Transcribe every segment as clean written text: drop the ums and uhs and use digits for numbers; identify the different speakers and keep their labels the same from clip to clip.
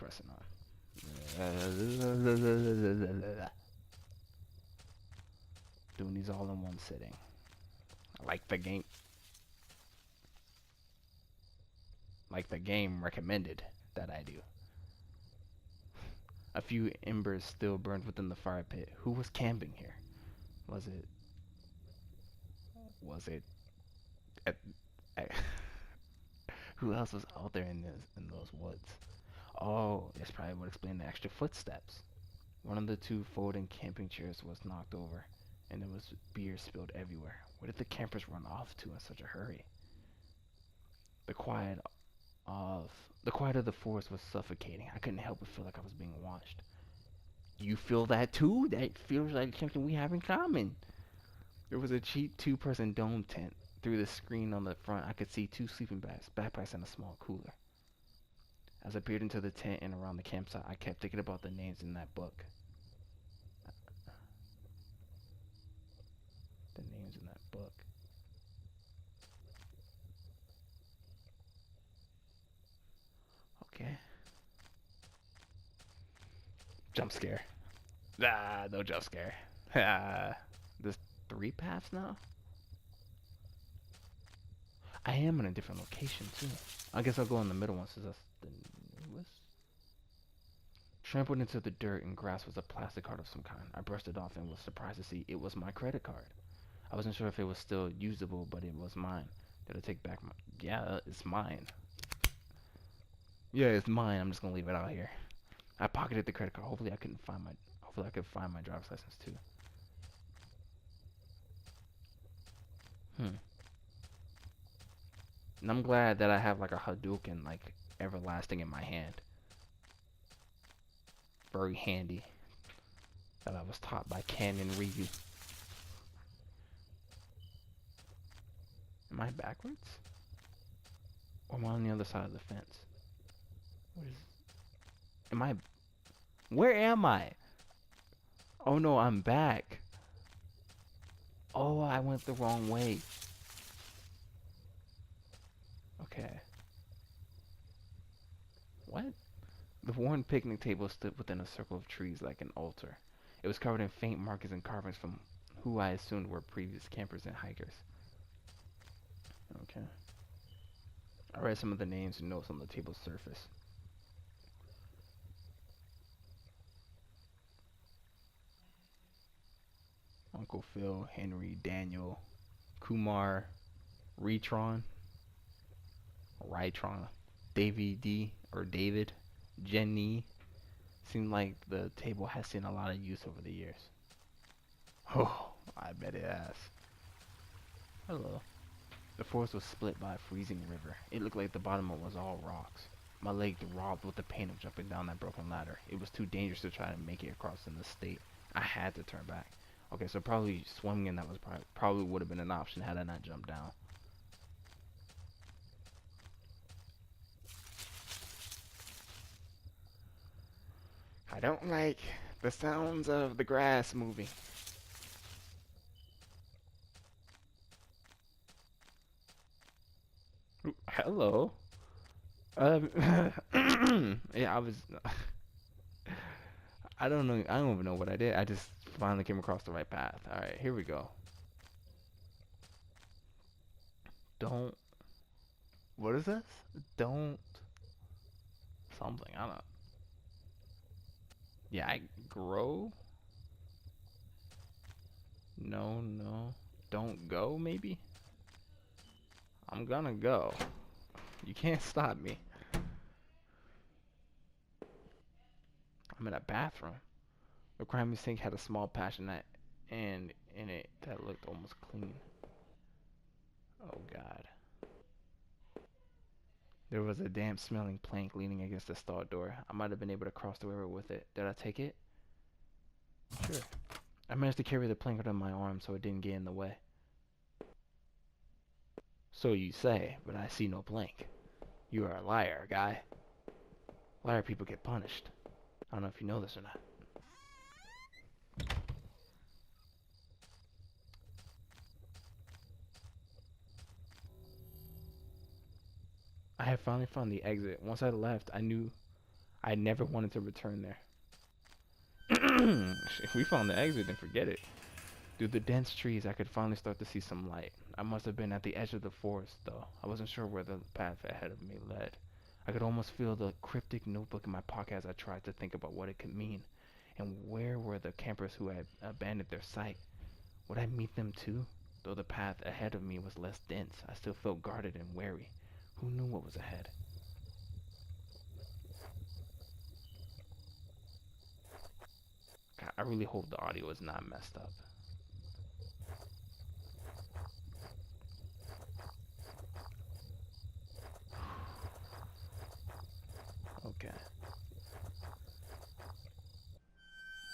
Speaker 1: pressing on? Doing these all in one sitting. I like the game. Like the game recommended that I do. A few embers still burned within the fire pit. Who was camping here? Was it? Was it? At, at, who else was out there in those woods? Oh, this probably would explain the extra footsteps. One of the two folding camping chairs was knocked over, and there was beer spilled everywhere. Where did the campers run off to in such a hurry? The quiet of the quiet of the forest was suffocating. I couldn't help but feel like I was being watched. You feel that too? That feels like something we have in common. There was a cheap two-person dome tent. Through the screen on the front, I could see two sleeping bags, backpacks, and a small cooler. As I peered into the tent and around the campsite, I kept thinking about the names in that book. The names in that book. Okay. Jump scare. Ah, no jump scare. Ah, there's 3 paths now? I am in a different location too. I guess I'll go in the middle one since that's the newest. Trampled into the dirt and grass was a plastic card of some kind. I brushed it off and was surprised to see it was my credit card. I wasn't sure if it was still usable, but it was mine. Did I take back my... Yeah, it's mine. Yeah, it's mine. I'm just gonna leave it out here. I pocketed the credit card. Hopefully I could find my driver's license too. And I'm glad that I have like a Hadouken like everlasting in my hand. Very handy. That I was taught by Canon Ryu. Am I backwards? Or am I on the other side of the fence? What is... Am I... Where am I? Oh no, I'm back. Oh, I went the wrong way. Okay. What? The worn picnic table stood within a circle of trees like an altar. It was covered in faint markings and carvings from who I assumed were previous campers and hikers. Okay. I read some of the names and notes on the table's surface. Uncle Phil, Henry, Daniel, Kumar, Rytron, Davy D, or David, Jenny. Seemed like the table has seen a lot of use over the years. Oh, I bet it has. Hello. The forest was split by a freezing river. It looked like the bottom of it was all rocks. My leg throbbed with the pain of jumping down that broken ladder. It was too dangerous to try to make it across in this state. I had to turn back. Okay, so probably swimming in that was probably would have been an option had I not jumped down. I don't like the sounds of the grass moving. Ooh, hello. Yeah, I was. I don't know. I don't even know what I did. I just finally came across the right path. All right, here we go. Don't. What is this? Don't. Something. I don't know. Yeah, I grow. No, no. Don't go, maybe? I'm gonna go. You can't stop me. I'm in a bathroom. The grimy sink had a small patch and in it that looked almost clean. Oh god. There was a damp smelling plank leaning against the stall door. I might have been able to cross the river with it. Did I take it? Sure. I managed to carry the plank under my arm so it didn't get in the way. So you say, but I see no plank. You are a liar, guy. Liar people get punished. I don't know if you know this or not. I had finally found the exit. Once I left, I knew I never wanted to return there. If we found the exit, then forget it. Through the dense trees, I could finally start to see some light. I must have been at the edge of the forest, though. I wasn't sure where the path ahead of me led. I could almost feel the cryptic notebook in my pocket as I tried to think about what it could mean. And where were the campers who had abandoned their site? Would I meet them too? Though the path ahead of me was less dense, I still felt guarded and wary. Who knew what was ahead? God, I really hope the audio is not messed up. Okay.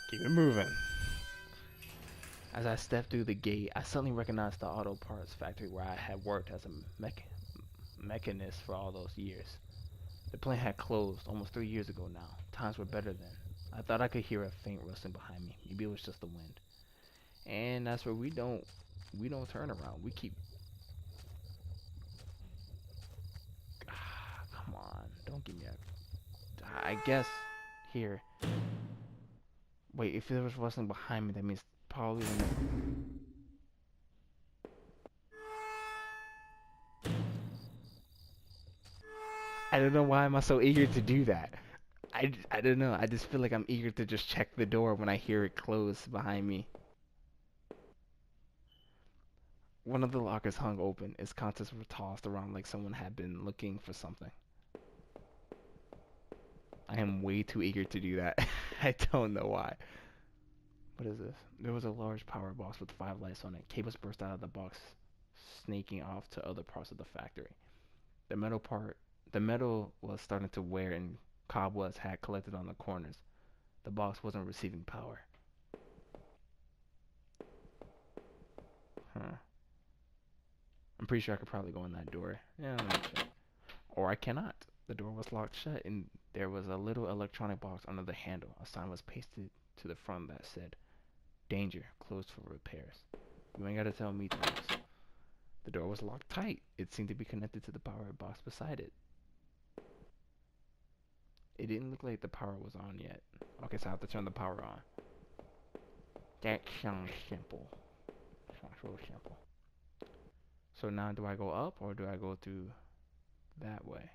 Speaker 1: Keep it moving. As I stepped through the gate, I suddenly recognized the auto parts factory where I had worked as a mechanist for all those years. The plant had closed almost 3 years ago now. Times were better then. I thought I could hear a faint rustling behind me. Maybe it was just the wind. And that's where we don't turn around. We keep. Come on, don't give me a. I guess here. Wait, if there was rustling behind me, that means probably when. I don't know why am I so eager to do that. I don't know. I just feel like I'm eager to just check the door when I hear it close behind me. One of the lockers hung open. Its contents were tossed around like someone had been looking for something. I am way too eager to do that. I don't know why. What is this? There was a large power box with 5 lights on it. Cables burst out of the box, snaking off to other parts of the factory. The metal part, the metal was starting to wear and cobwebs had collected on the corners. The box wasn't receiving power. Huh. I'm pretty sure I could probably go in that door. Yeah, let me check. Or I cannot. The door was locked shut and there was a little electronic box under the handle. A sign was pasted to the front that said, "Danger, closed for repairs." You ain't gotta tell me twice. The door was locked tight. It seemed to be connected to the power box beside it. It didn't look like the power was on yet. Okay, so I have to turn the power on. That sounds simple. Sounds real simple. So now do I go up or do I go through that way?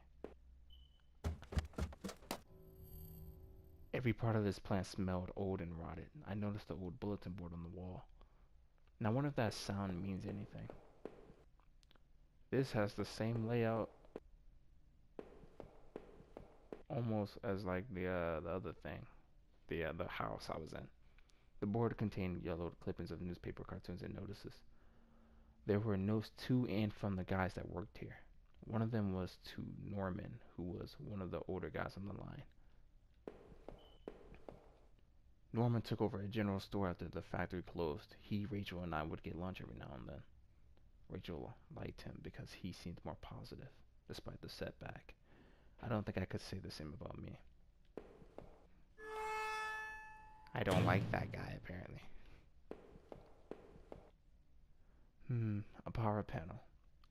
Speaker 1: Every part of this plant smelled old and rotted. I noticed the old bulletin board on the wall. Now I wonder if that sound means anything. This has the same layout almost as like the other thing. The house I was in. The board contained yellowed clippings of newspaper cartoons and notices. There were notes to and from the guys that worked here. One of them was to Norman, who was one of the older guys on the line. Norman took over a general store after the factory closed. He, Rachel, and I would get lunch every now and then. Rachel liked him because he seemed more positive, despite the setback. I don't think I could say the same about me. I don't like that guy, apparently. A power panel.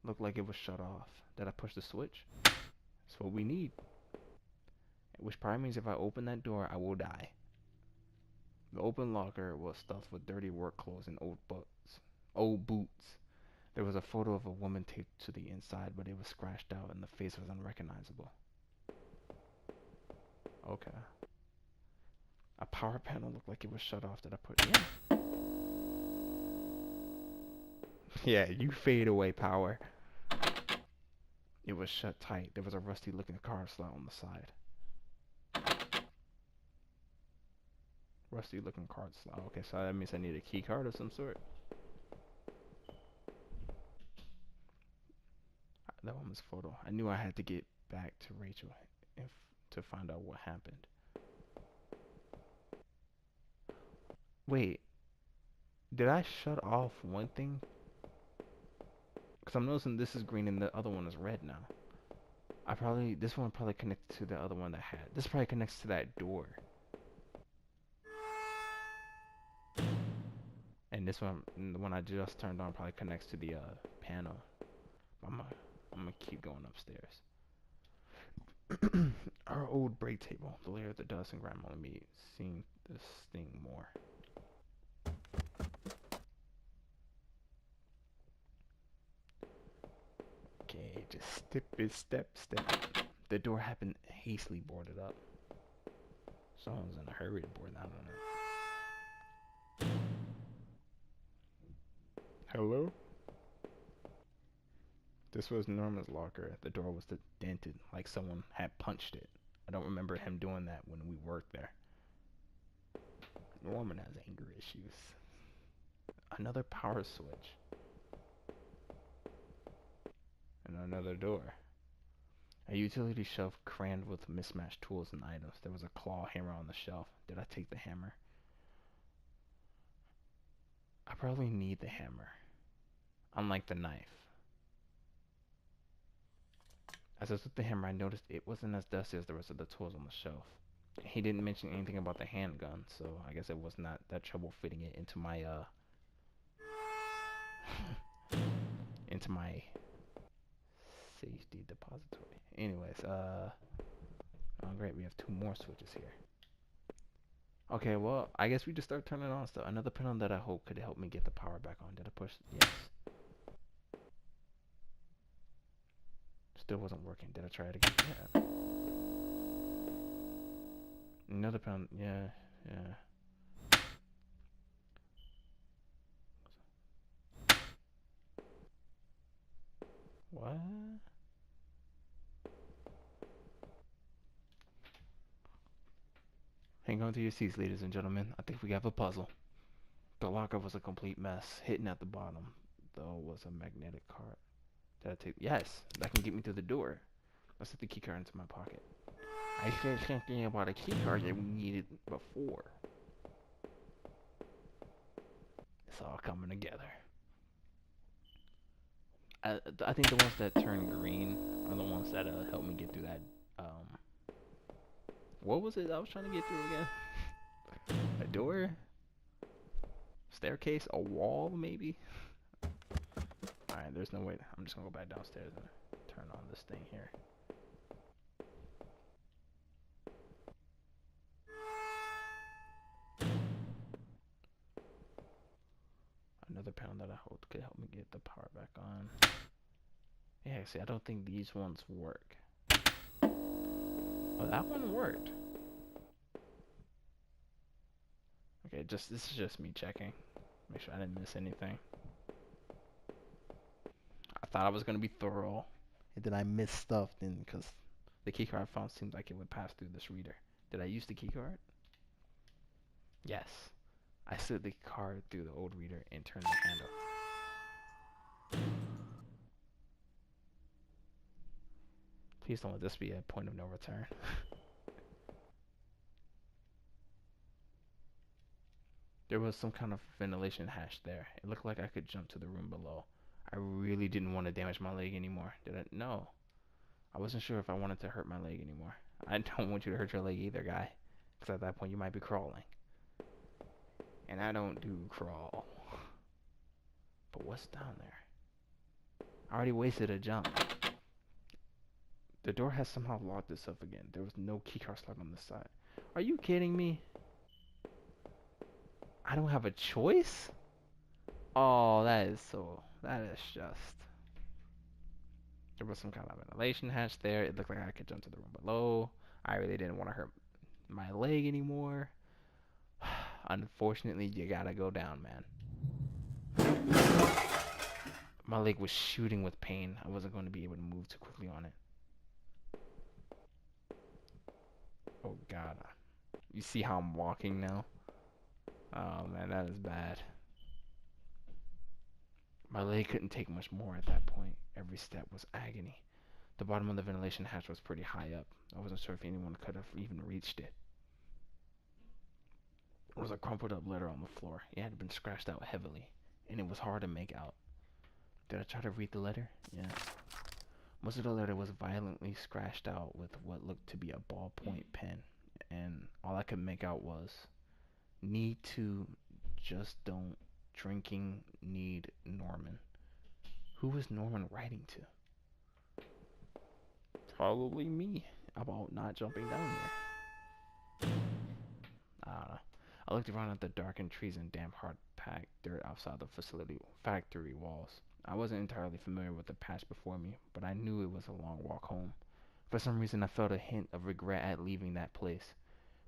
Speaker 1: Looked like it was shut off. Did I push the switch? That's what we need. Which probably means if I open that door, I will die. The open locker was stuffed with dirty work clothes and old boots. There was a photo of a woman taped to the inside, but it was scratched out and the face was unrecognizable. Okay. A power panel looked like it was shut off. Did I put? Yeah. Yeah, you fade away, power. It was shut tight. There was a rusty looking card slot on the side. Rusty looking card slot. Okay, so that means I need a key card of some sort. That one was photo. I knew I had to get back to Rachel if, to find out what happened. Wait, did I shut off one thing? Because I'm noticing this is green and the other one is red now. This one probably connects to the other one that had. This probably connects to that door. And this one, the one I just turned on, probably connects to the panel. I'm gonna keep going upstairs. Our old break table. The layer of the dust and grime only me seeing this thing more. Okay, just step. The door had been hastily boarded up. Someone's in a hurry to board. I don't know. Hello? This was Norman's locker. The door was dented, like someone had punched it. I don't remember him doing that when we worked there. Norman has anger issues. Another power switch. And another door. A utility shelf crammed with mismatched tools and items. There was a claw hammer on the shelf. Did I take the hammer? I probably need the hammer. Unlike the knife. As I took the hammer, I noticed it wasn't as dusty as the rest of the tools on the shelf. He didn't mention anything about the handgun, so I guess it was not that trouble fitting it into my into my safety depository. Anyways, oh great, we have 2 more switches here. Okay, well, I guess we just start turning on stuff. Another panel that I hope could help me get the power back on. Did I push? Yes. Still wasn't working. Did I try it again? Yeah. Another panel. Yeah. What? Hang on to your seats, ladies and gentlemen. I think we have a puzzle. The locker was a complete mess. Hidden at the bottom, though, was a magnetic card. Did I take? Yes, that can get me through the door. Let's put the key card into my pocket. I said something about a key card that we needed before. It's all coming together. I think the ones that turn green are the ones that help me get through that. What was it I was trying to get through again? A door? Staircase? A wall, maybe? Alright, there's no way. I'm just gonna go back downstairs and turn on this thing here. Another panel that I hope could help me get the power back on. Yeah, see, I don't think these ones work. Oh, that one worked. Okay, this is just me checking. Make sure I didn't miss anything. I thought I was gonna be thorough, and then I missed stuff. Then because the keycard I found seemed like it would pass through this reader. Did I use the keycard? Yes. I slid the card through the old reader and turned the handle. Please don't let this be a point of no return. There was some kind of ventilation hatch there. It looked like I could jump to the room below. I really didn't want to damage my leg anymore. Did I? No. I wasn't sure if I wanted to hurt my leg anymore. I don't want you to hurt your leg either, guy. Because at that point you might be crawling. And I don't do crawl. But what's down there? I already wasted a jump. The door has somehow locked itself again. There was no keycard slot on this side. Are you kidding me? I don't have a choice? Oh, that is just... There was some kind of ventilation hatch there. It looked like I could jump to the room below. I really didn't want to hurt my leg anymore. Unfortunately, you gotta go down, man. My leg was shooting with pain. I wasn't going to be able to move too quickly on it. Oh, God. You see how I'm walking now? Oh, man, that is bad. My leg couldn't take much more at that point. Every step was agony. The bottom of the ventilation hatch was pretty high up. I wasn't sure if anyone could have even reached it. There was a crumpled up letter on the floor. It had been scratched out heavily, and it was hard to make out. Did I try to read the letter? Yeah. Most of the letter was violently scratched out with what looked to be a ballpoint pen, and all I could make out was, need to, just don't, drinking, need Norman. Who was Norman writing to? Probably me. about not jumping down here? I don't know. I looked around at the darkened trees and damp, hard-packed dirt outside the factory walls. I wasn't entirely familiar with the patch before me, but I knew it was a long walk home. For some reason, I felt a hint of regret at leaving that place,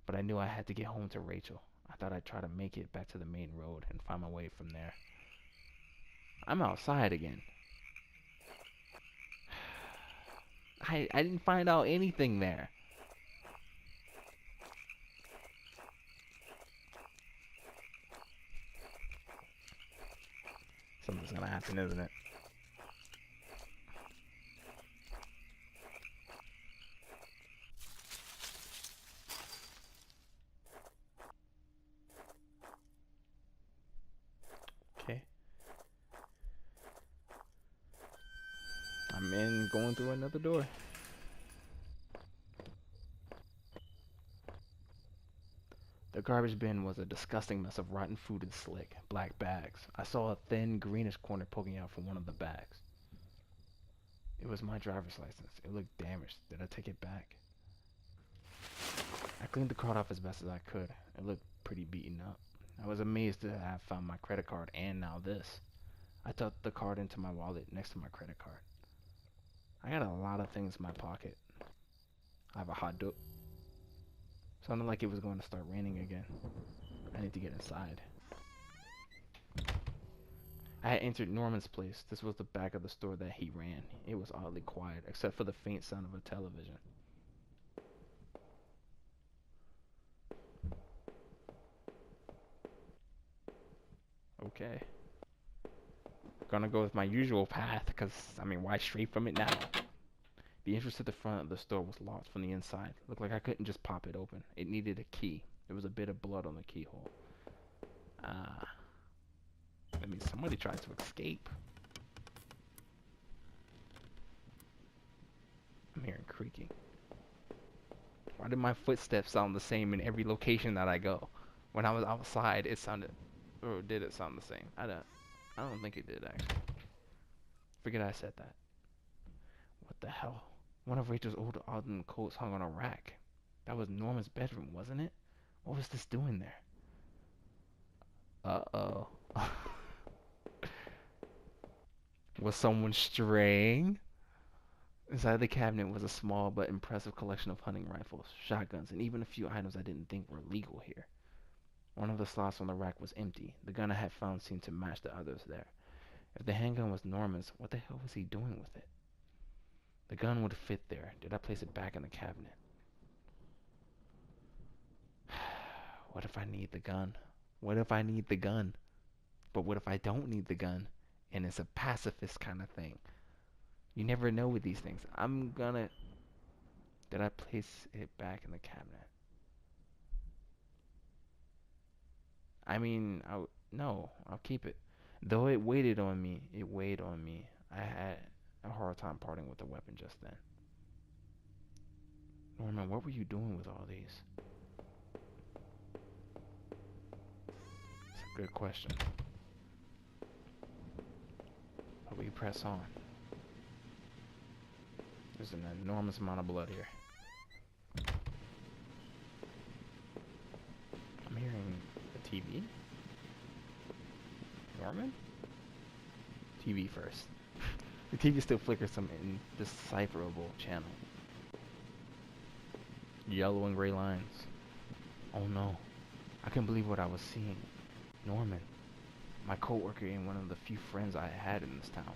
Speaker 1: but I knew I had to get home to Rachel. I thought I'd try to make it back to the main road and find my way from there. I'm outside again. I didn't find out anything there. Something's gonna happen, isn't it? Okay. I'm in, going through another door. The garbage bin was a disgusting mess of rotten food and slick, black bags. I saw a thin, greenish corner poking out from one of the bags. It was my driver's license. It looked damaged. Did I take it back? I cleaned the card off as best as I could. It looked pretty beaten up. I was amazed to have found my credit card and now this. I tucked the card into my wallet next to my credit card. I got a lot of things in my pocket. I have a hot dog. Sounded like it was going to start raining again. I need to get inside. I had entered Norman's place. This was the back of the store that he ran. It was oddly quiet, except for the faint sound of a television. Okay. Gonna go with my usual path, because, I mean, why stray from it now? The entrance to the front of the store was locked from the inside. Looked like I couldn't just pop it open. It needed a key. There was a bit of blood on the keyhole. I mean, somebody tried to escape. I'm hearing creaking. Why did my footsteps sound the same in every location that I go? When I was outside, it sounded, or did it sound the same? I don't think it did, actually. Forget I said that. What the hell? One of Rachel's old autumn coats hung on a rack. That was Norman's bedroom, wasn't it? What was this doing there? Uh-oh. Was someone straying? Inside the cabinet was a small but impressive collection of hunting rifles, shotguns, and even a few items I didn't think were legal here. One of the slots on the rack was empty. The gun I had found seemed to match the others there. If the handgun was Norman's, what the hell was he doing with it? The gun would fit there. Did I place it back in the cabinet? What if I need the gun? What if I need the gun? But what if I don't need the gun? And it's a pacifist kind of thing. You never know with these things. Did I place it back in the cabinet? I mean, no, I'll keep it. Though it weighed on me. I had a hard time parting with the weapon just then. Norman, what were you doing with all these? It's a good question. But we press on. There's an enormous amount of blood here. I'm hearing the TV. Norman? TV first. The TV still flickers some indecipherable channel. Yellow and gray lines. Oh no. I couldn't believe what I was seeing. Norman, my co-worker and one of the few friends I had in this town,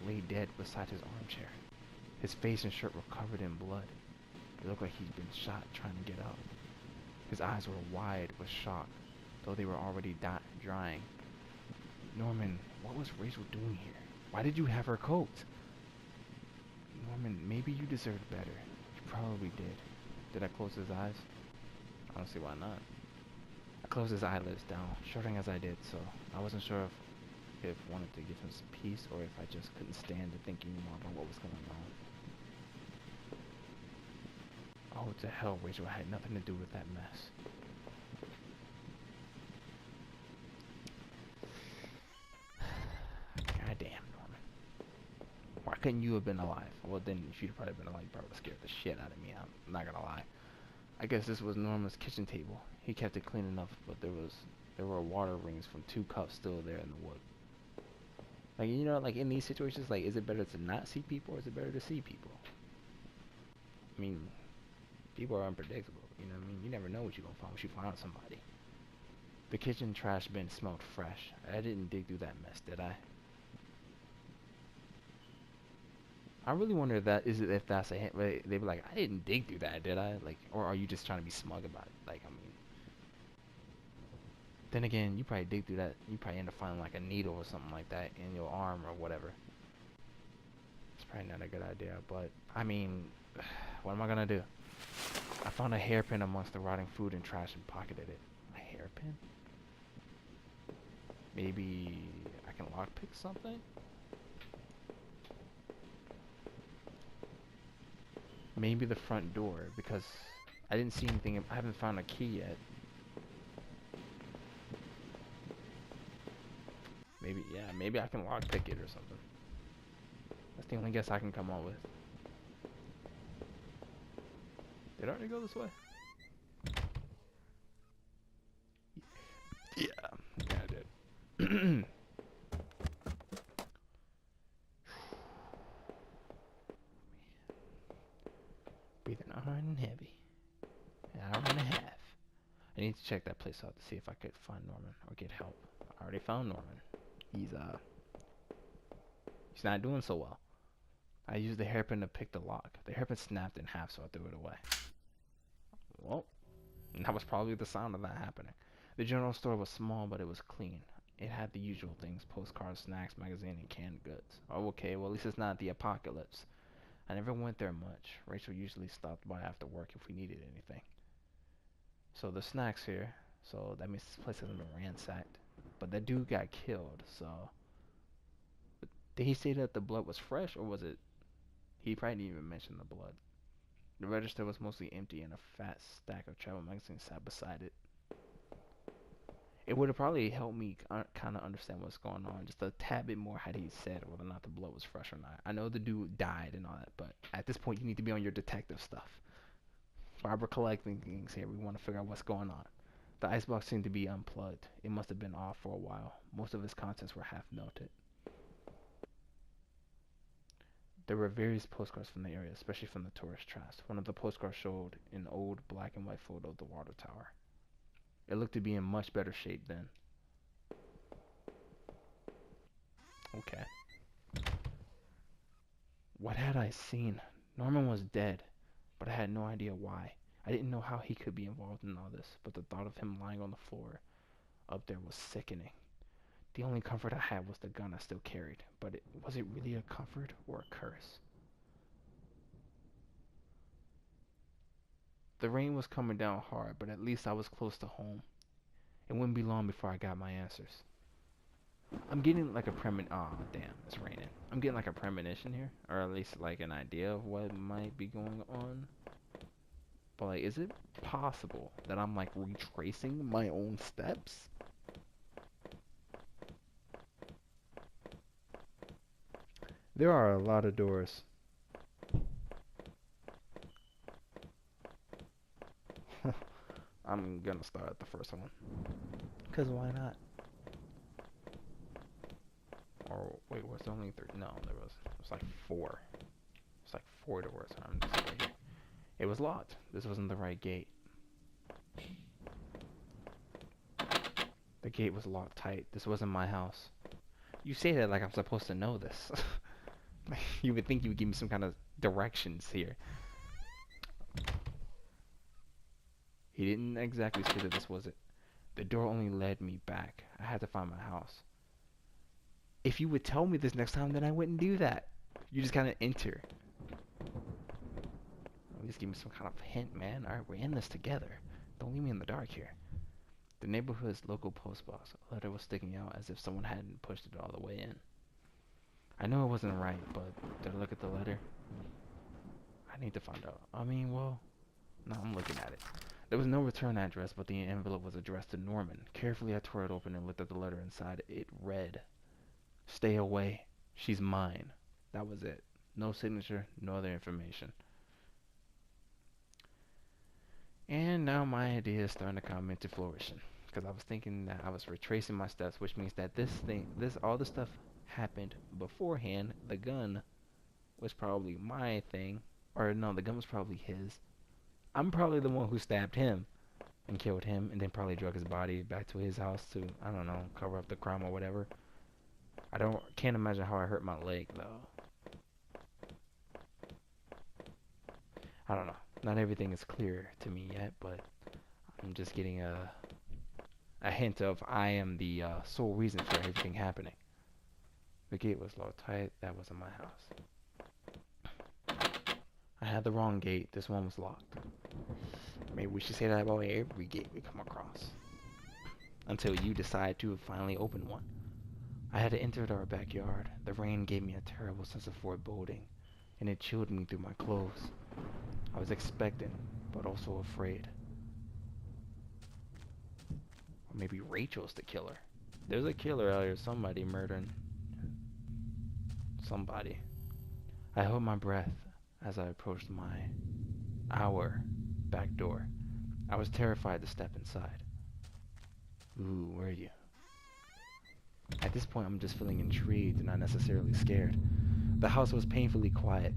Speaker 1: lay dead beside his armchair. His face and shirt were covered in blood. It looked like he'd been shot trying to get up. His eyes were wide with shock, though they were already drying. Norman, what was Rachel doing here? Why did you have her coat? Norman, maybe you deserved better. You probably did. Did I close his eyes? I don't see why not. I closed his eyelids down, shuddering as I did so. I wasn't sure if wanted to give him some peace or if I just couldn't stand to think anymore about what was going on. Oh, to hell, Rachel had nothing to do with that mess. Goddamn, Norman. Why couldn't you have been alive? Well, then if you'd probably been alive, you probably would have scared the shit out of me. I'm not gonna lie. I guess this was Norman's kitchen table. He kept it clean enough, but there were water rings from 2 cups still there in the wood. Like, you know, like in these situations, like, is it better to not see people or is it better to see people? I mean, people are unpredictable. You know what I mean? You never know what you're gonna find once you find somebody. The kitchen trash bin smelled fresh. I didn't dig through that mess, did I? I really wonder if that is it if that's a hint. They'd be like, I didn't dig through that, did I? Like, or are you just trying to be smug about it? Like, I mean, then again, you probably dig through that. You probably end up finding like a needle or something like that in your arm or whatever. It's probably not a good idea, but I mean, what am I gonna do? I found a hairpin amongst the rotting food and trash and pocketed it. A hairpin? Maybe I can lockpick something? Maybe the front door, because I didn't see anything. I haven't found a key yet. Maybe, yeah, maybe I can lockpick it or something. That's the only guess I can come up with. Did I already go this way? Yeah, yeah, I did. Breathing hard and heavy. An hour and a half. I need to check that place out to see if I could find Norman or get help. I already found Norman. He's not doing so well. I used the hairpin to pick the lock. The hairpin snapped in half, so I threw it away. Well, that was probably the sound of that happening. The general store was small, but it was clean. It had the usual things: postcards, snacks, magazine, and canned goods. Oh, okay, well, at least it's not the apocalypse. I never went there much. Rachel usually stopped by after work if we needed anything. So the snacks here. So that means this place hasn't been ransacked. But that dude got killed, so... Did he say that the blood was fresh, or was it... He probably didn't even mention the blood. The register was mostly empty, and a fat stack of travel magazines sat beside it. It would have probably helped me kind of understand what's going on just a tad bit more had he said whether or not the blood was fresh or not. I know the dude died and all that, but at this point you need to be on your detective stuff. While we're collecting things here, we want to figure out what's going on. The icebox seemed to be unplugged. It must have been off for a while. Most of its contents were half melted. There were various postcards from the area, especially from the tourist traps. One of the postcards showed an old black and white photo of the water tower. It looked to be in much better shape then. Okay. What had I seen? Norman was dead, but I had no idea why. I didn't know how he could be involved in all this, but the thought of him lying on the floor up there was sickening. The only comfort I had was the gun I still carried, but was it really a comfort or a curse? The rain was coming down hard, but at least I was close to home. It wouldn't be long before I got my answers. I'm getting like a oh damn, it's raining. I'm getting like a premonition here, or at least like an idea of what might be going on. But like, is it possible that I'm like retracing my own steps? There are a lot of doors. I'm gonna start at the first one. Cause why not? Or wait, was there only 3? No, there was. It was like 4. It's like 4 doors. I'm just right here. It was locked. This wasn't the right gate. The gate was locked tight. This wasn't my house. You say that like I'm supposed to know this. You would think you would give me some kind of directions here. He didn't exactly say that this was it. The door only led me back. I had to find my house. If you would tell me this next time, then I wouldn't do that. You just kind of enter. At least give me some kind of hint, man. Alright, we're in this together. Don't leave me in the dark here. The neighborhood's local post box. A letter was sticking out as if someone hadn't pushed it all the way in. I know it wasn't right, but did I look at the letter? I need to find out. I mean, well, no, I'm looking at it. There was no return address, but the envelope was addressed to Norman. Carefully, I tore it open and looked at the letter inside. It read, "Stay away. She's mine." That was it. No signature, no other information. And now my idea is starting to come into fruition. Because I was thinking that I was retracing my steps, which means that all the stuff happened beforehand. The gun was probably my thing. Or no, the gun was probably his. I'm probably the one who stabbed him and killed him, and then probably drug his body back to his house to, I don't know, cover up the crime or whatever. Can't imagine how I hurt my leg though. I don't know. Not everything is clear to me yet, but I'm just getting a hint of I am the sole reason for everything happening. The gate was locked tight. That wasn't my house. I had the wrong gate. This one was locked. Maybe we should say that about every gate we come across. Until you decide to finally open one. I had entered our backyard. The rain gave me a terrible sense of foreboding, and it chilled me through my clothes. I was expectant, but also afraid. Or maybe Rachel's the killer. There's a killer out here, somebody murdering somebody. I held my breath as I approached our back door. I was terrified to step inside. Ooh, where are you? At this point, I'm just feeling intrigued and not necessarily scared. The house was painfully quiet.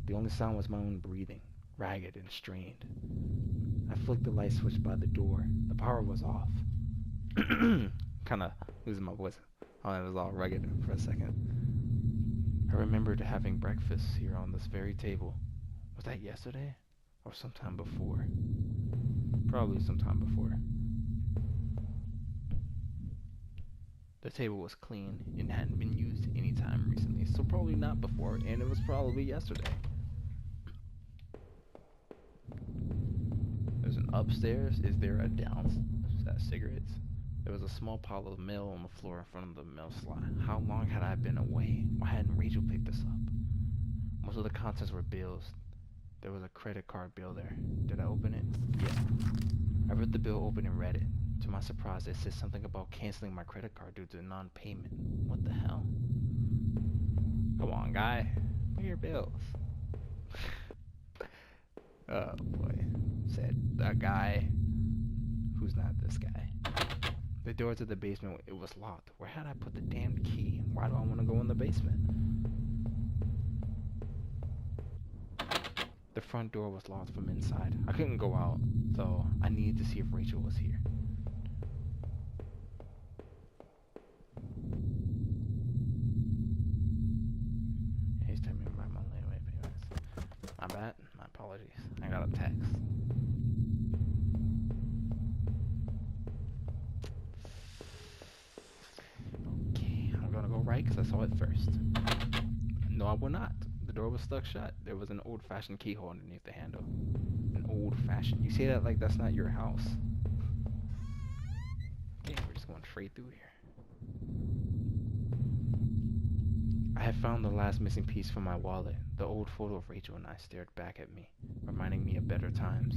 Speaker 1: The only sound was my own breathing, ragged and strained. I flicked the light switch by the door. The power was off. Kinda losing my voice. Oh, it was all rugged for a second. I remembered having breakfast here on this very table. Was that yesterday? Or sometime before? Probably sometime before. The table was clean and hadn't been used any time recently, so probably not before, and it was probably yesterday. There's an upstairs. Is there a downstairs? Is that cigarettes? There was a small pile of mail on the floor in front of the mail slot. How long had I been away? Why hadn't Rachel picked this up? Most of the contents were bills. There was a credit card bill there. Did I open it? Yeah. I ripped the bill open and read it. To my surprise, it said something about canceling my credit card due to non-payment. What the hell? Come on, guy. Pay your bills. Oh, boy. Said the guy who's not this guy. The door to the basement, it was locked. Where had I put the damn key? Why do I want to go in the basement? The front door was locked from inside. I couldn't go out, so I needed to see if Rachel was here. He's telling me about my layaway payments. My bad. My apologies. I got a text. Okay, I'm gonna go right because I saw it first. No, I will not. The door was stuck shut. There was an old-fashioned keyhole underneath the handle. An old-fashioned. You say that like that's not your house. Okay, we're just going straight through here. I had found the last missing piece from my wallet. The old photo of Rachel and I stared back at me, reminding me of better times.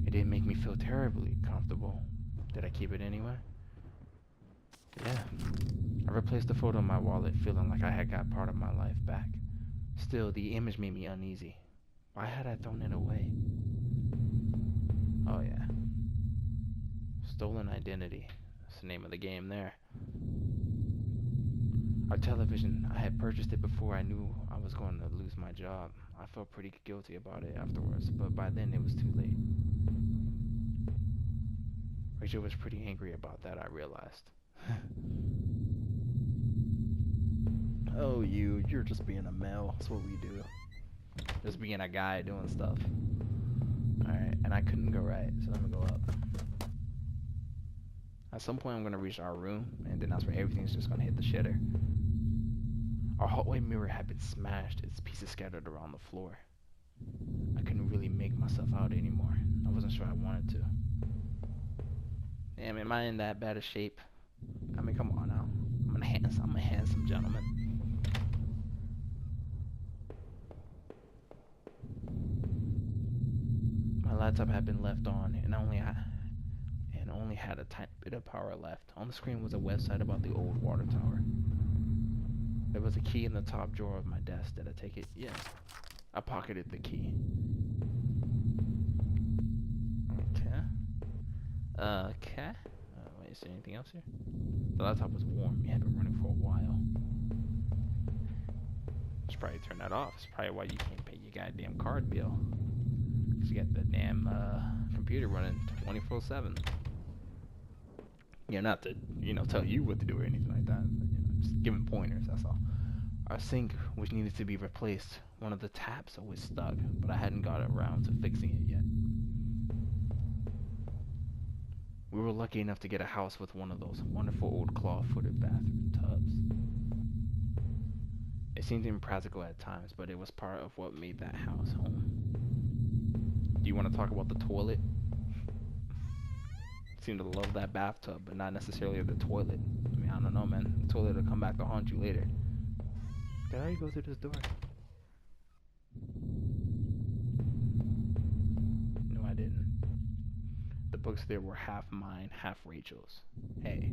Speaker 1: It didn't make me feel terribly comfortable. Did I keep it anyway? Yeah. I replaced the photo in my wallet, feeling like I had got part of my life back. Still, the image made me uneasy. Why had I thrown it away? Oh yeah. Stolen identity. That's the name of the game there. Our television, I had purchased it before I knew I was going to lose my job. I felt pretty guilty about it afterwards, but by then it was too late. Rachel was pretty angry about that, I realized. Oh, you're just being a male. That's what we do. Just being a guy doing stuff. Alright, and I couldn't go right, so I'm gonna go up. At some point I'm gonna reach our room, and then that's where everything's just gonna hit the shitter. Our hallway mirror had been smashed, its pieces scattered around the floor. I couldn't really make myself out anymore. I wasn't sure I wanted to. Damn, am I in that bad a shape? I mean, come on now. I'm a handsome gentleman. My laptop had been left on, and only had a tiny bit of power left. On the screen was a website about the old water tower. There was a key in the top drawer of my desk. Did I take it? Yeah. I pocketed the key. Okay. Okay. Wait, is there anything else here? The laptop was warm. It had been running for a while. Should probably turn that off. It's probably why you can't pay your goddamn card bill. Because you got the damn computer running 24/7. Not to, tell you what to do or anything like that. But, just giving pointers, that's all. Our sink, which needed to be replaced. One of the taps always stuck, but I hadn't got around to fixing it yet. We were lucky enough to get a house with one of those wonderful old claw-footed bathroom tubs. It seemed impractical at times, but it was part of what made that house home. Do you want to talk about the toilet? Seem to love that bathtub, but not necessarily the toilet. I mean, I don't know, man. The toilet will come back to haunt you later. Did I go through this door? No, I didn't. The books there were half mine, half Rachel's. Hey,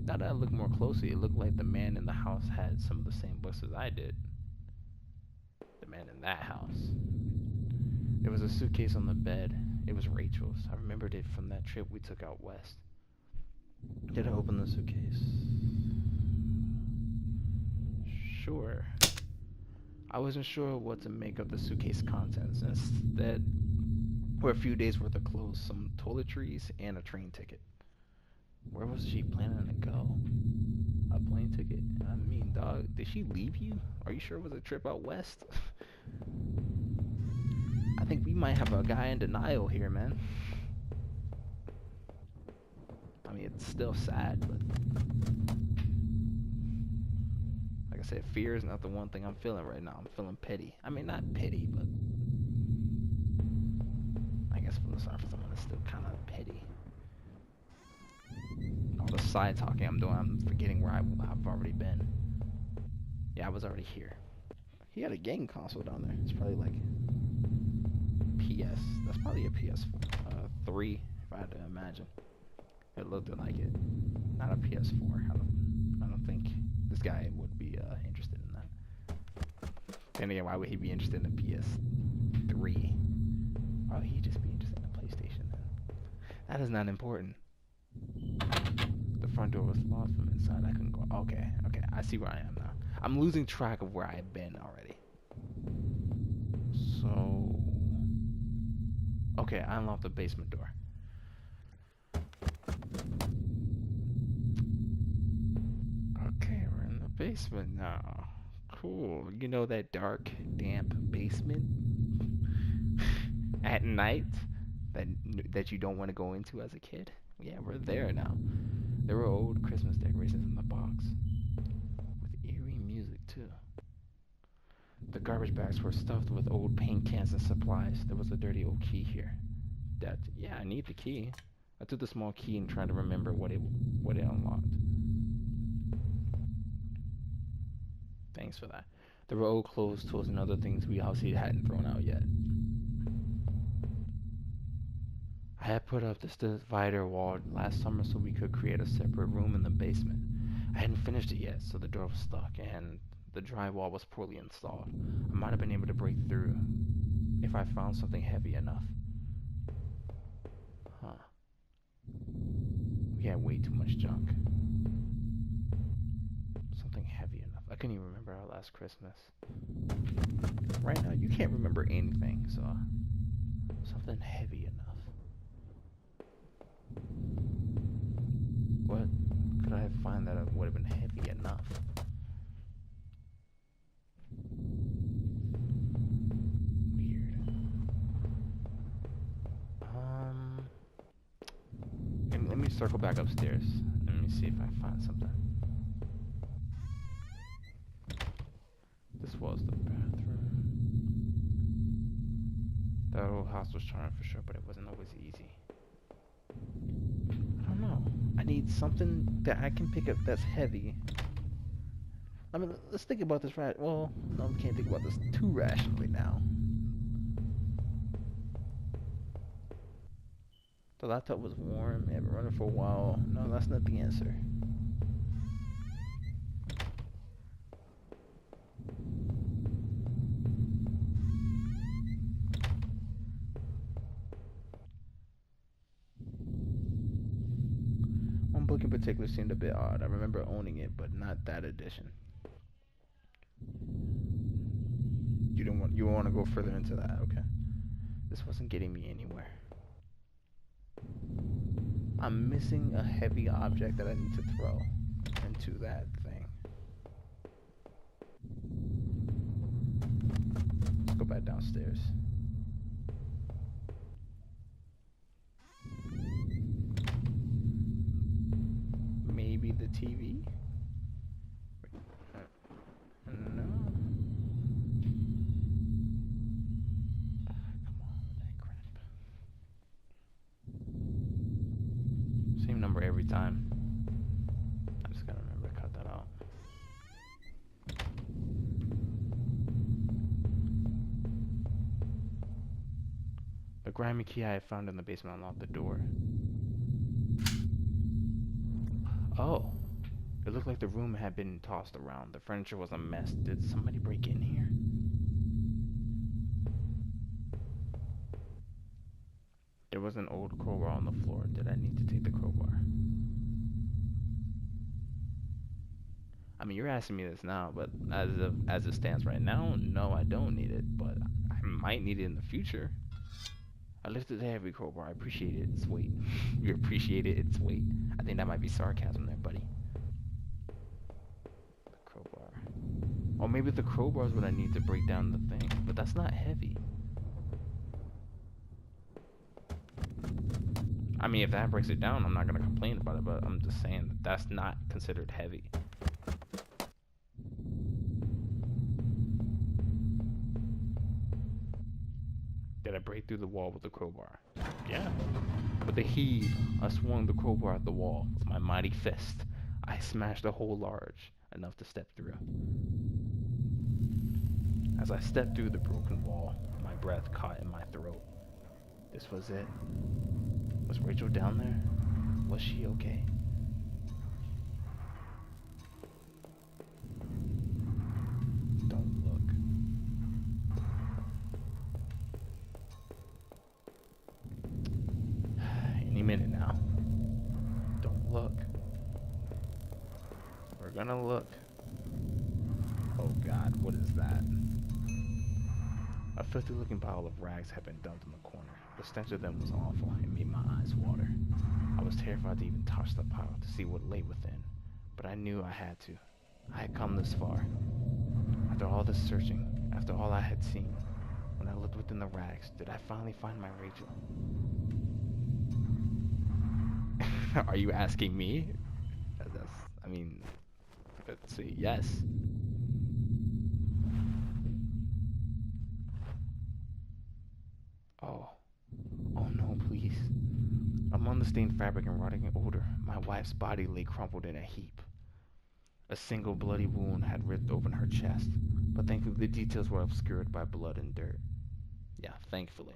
Speaker 1: now that I look more closely, it looked like the man in the house had some of the same books as I did. The man in that house. There was a suitcase on the bed. It was Rachel's. I remembered it from that trip we took out west. Did I open the suitcase? Sure. I wasn't sure what to make of the suitcase contents. Instead, were a few days worth of clothes, some toiletries, and a train ticket. Where was she planning to go? A plane ticket? I mean, dog, did she leave you? Are you sure it was a trip out west? I think we might have a guy in denial here, man. I mean, it's still sad, but like I said, fear is not the one thing I'm feeling right now. I'm feeling pity. I mean, not pity, but I guess for the surface, I'm still kind of pity. All the side talking I'm doing, I'm forgetting where I've already been. Yeah, I was already here. He had a game console down there. It's probably like PS. That's probably a PS3, if I had to imagine. It looked like it. Not a PS4. I don't think this guy would be interested in that. And again, why would he be interested in a PS3? Why would he just be interested in a PlayStation then? That is not important. The front door was locked from inside. I couldn't go. Okay. I see where I am now. I'm losing track of where I've been already. So, okay, I unlocked the basement door. Okay, we're in the basement now. Cool. You know that dark, damp basement at night that you don't want to go into as a kid? Yeah, we're there now. There were old Christmas decorations in the box with eerie music too. The garbage bags were stuffed with old paint cans and supplies. There was a dirty old key here. Yeah, I need the key. I took the small key and tried to remember what it unlocked. Thanks for that. There were old clothes, tools, and other things we obviously hadn't thrown out yet. I had put up this divider wall last summer so we could create a separate room in the basement. I hadn't finished it yet, so the door was stuck, and the drywall was poorly installed. I might have been able to break through if I found something heavy enough. Huh. We had way too much junk. Something heavy enough. I couldn't even remember our last Christmas. Right now, you can't remember anything, so something heavy enough. What could I find that would have been heavy enough? Weird. Let me circle back upstairs. Let me see if I find something. This was the bathroom. That old house was charming for sure, but it wasn't always easy. I don't know. I need something that I can pick up that's heavy. I mean, let's think about this right. Well, no, we can't think about this too rationally now. The laptop was warm. It had been running for a while. No, that's not the answer. one book in particular seemed a bit odd. I remember owning it, but not that edition. You want to go further into that? Okay. This wasn't getting me anywhere. I'm missing a heavy object that I need to throw into that thing. Let's go back downstairs. Maybe the TV? No. Come on, that crap. Same number every time. I just gotta remember to cut that out. The grimy key I had found in the basement unlocked the door. Oh, it looked like the room had been tossed around. The furniture was a mess. Did somebody break in here? There was an old crowbar on the floor. Did I need to take the crowbar? I mean, you're asking me this now, but as it stands right now, no, I don't need it, but I might need it in the future. I lifted the heavy crowbar. I appreciate its weight. You appreciated its weight. I think that might be sarcasm there, buddy. The crowbar. Or maybe the crowbar is what I need to break down the thing, but that's not heavy. I mean, if that breaks it down, I'm not going to complain about it, but I'm just saying that that's not considered heavy. Did I break through the wall with the crowbar? Yeah. With a heave, I swung the crowbar at the wall. With my mighty fist, I smashed a hole large enough to step through. As I stepped through the broken wall, my breath caught in my throat. This was it. Was Rachel down there? Was she okay? Don't look. Any minute now. Don't look. We're gonna look. Oh God, what is that? A filthy looking pile of rags had been dumped in the corner. The stench of them was awful. It made my eyes water. I was terrified to even touch the pile to see what lay within. But I knew I had to. I had come this far. After all this searching, after all I had seen, when I looked within the rags, did I finally find my Rachel? Are you asking me? I mean, let's see, yes. Oh no, please. Among the stained fabric and rotting odor, my wife's body lay crumpled in a heap. A single bloody wound had ripped open her chest, but thankfully the details were obscured by blood and dirt. Yeah, thankfully.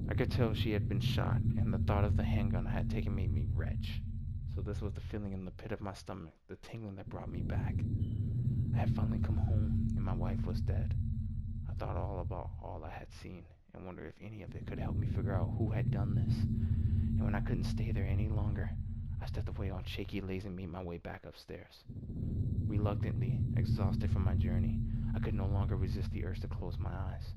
Speaker 1: I could tell she had been shot, and the thought of the handgun had taken made me retch. So this was the feeling in the pit of my stomach, the tingling that brought me back. I had finally come home, and my wife was dead. I thought all about all I had seen, and wondered if any of it could help me figure out who had done this. And when I couldn't stay there any longer, I stepped away on shaky legs and made my way back upstairs. Reluctantly, exhausted from my journey, I could no longer resist the urge to close my eyes.